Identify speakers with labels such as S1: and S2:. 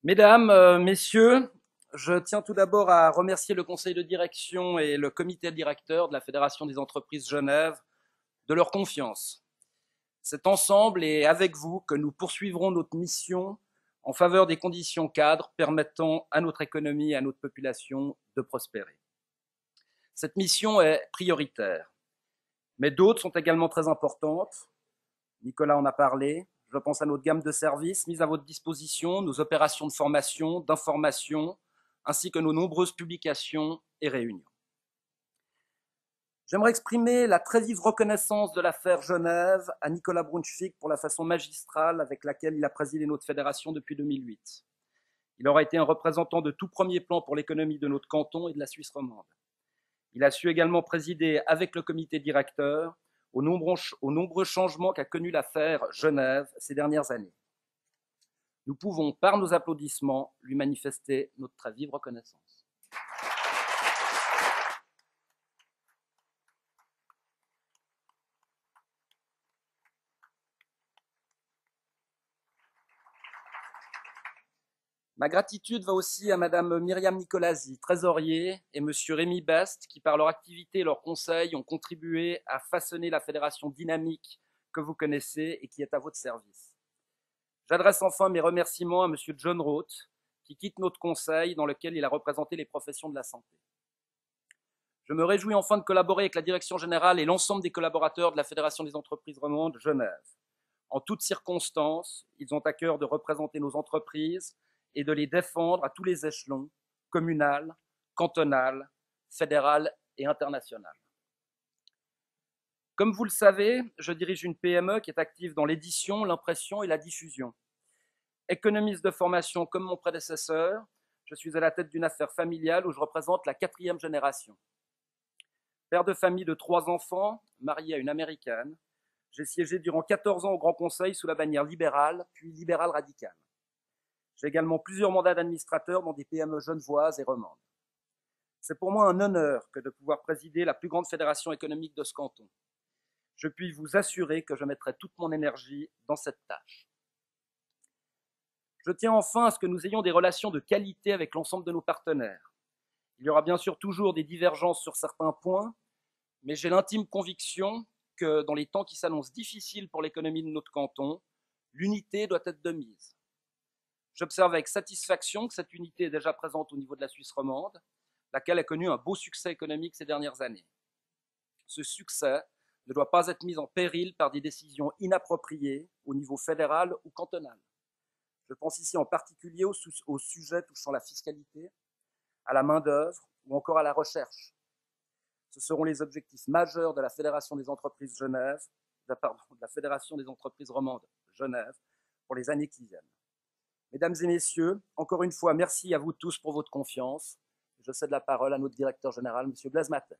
S1: Mesdames, Messieurs, je tiens tout d'abord à remercier le conseil de direction et le comité directeur de la Fédération des entreprises Genève de leur confiance. C'est ensemble et avec vous que nous poursuivrons notre mission en faveur des conditions cadres permettant à notre économie et à notre population de prospérer. Cette mission est prioritaire, mais d'autres sont également très importantes. Nicolas en a parlé. Je pense à notre gamme de services mises à votre disposition, nos opérations de formation, d'information, ainsi que nos nombreuses publications et réunions. J'aimerais exprimer la très vive reconnaissance de l'affaire Genève à Nicolas Brunswick pour la façon magistrale avec laquelle il a présidé notre fédération depuis 2008. Il aura été un représentant de tout premier plan pour l'économie de notre canton et de la Suisse romande. Il a su également présider avec le comité directeur aux nombreux changements qu'a connu l'affaire Genève ces dernières années. Nous pouvons, par nos applaudissements, lui manifester notre très vive reconnaissance. Ma gratitude va aussi à Madame Myriam Nicolasi, trésorier, et Monsieur Rémi Best, qui par leur activité et leur conseil ont contribué à façonner la fédération dynamique que vous connaissez et qui est à votre service. J'adresse enfin mes remerciements à Monsieur John Roth, qui quitte notre conseil dans lequel il a représenté les professions de la santé. Je me réjouis enfin de collaborer avec la direction générale et l'ensemble des collaborateurs de la Fédération des entreprises romandes Genève. En toutes circonstances, ils ont à cœur de représenter nos entreprises et de les défendre à tous les échelons, communal, cantonal, fédéral et international. Comme vous le savez, je dirige une PME qui est active dans l'édition, l'impression et la diffusion. Économiste de formation comme mon prédécesseur, je suis à la tête d'une affaire familiale où je représente la 4e génération. Père de famille de 3 enfants, marié à une Américaine, j'ai siégé durant 14 ans au Grand Conseil sous la bannière libérale, puis libérale radicale. J'ai également plusieurs mandats d'administrateur dans des PME genevoises et romandes. C'est pour moi un honneur que de pouvoir présider la plus grande fédération économique de ce canton. Je puis vous assurer que je mettrai toute mon énergie dans cette tâche. Je tiens enfin à ce que nous ayons des relations de qualité avec l'ensemble de nos partenaires. Il y aura bien sûr toujours des divergences sur certains points, mais j'ai l'intime conviction que dans les temps qui s'annoncent difficiles pour l'économie de notre canton, l'unité doit être de mise. J'observe avec satisfaction que cette unité est déjà présente au niveau de la Suisse romande, laquelle a connu un beau succès économique ces dernières années. Ce succès ne doit pas être mis en péril par des décisions inappropriées au niveau fédéral ou cantonal. Je pense ici en particulier aux sujets touchant la fiscalité, à la main-d'œuvre ou encore à la recherche. Ce seront les objectifs majeurs de la Fédération des entreprises Genève, de la Fédération des entreprises romandes Genève pour les années qui viennent. Mesdames et messieurs, encore une fois, merci à vous tous pour votre confiance. Je cède la parole à notre directeur général, M. Blaise Matet.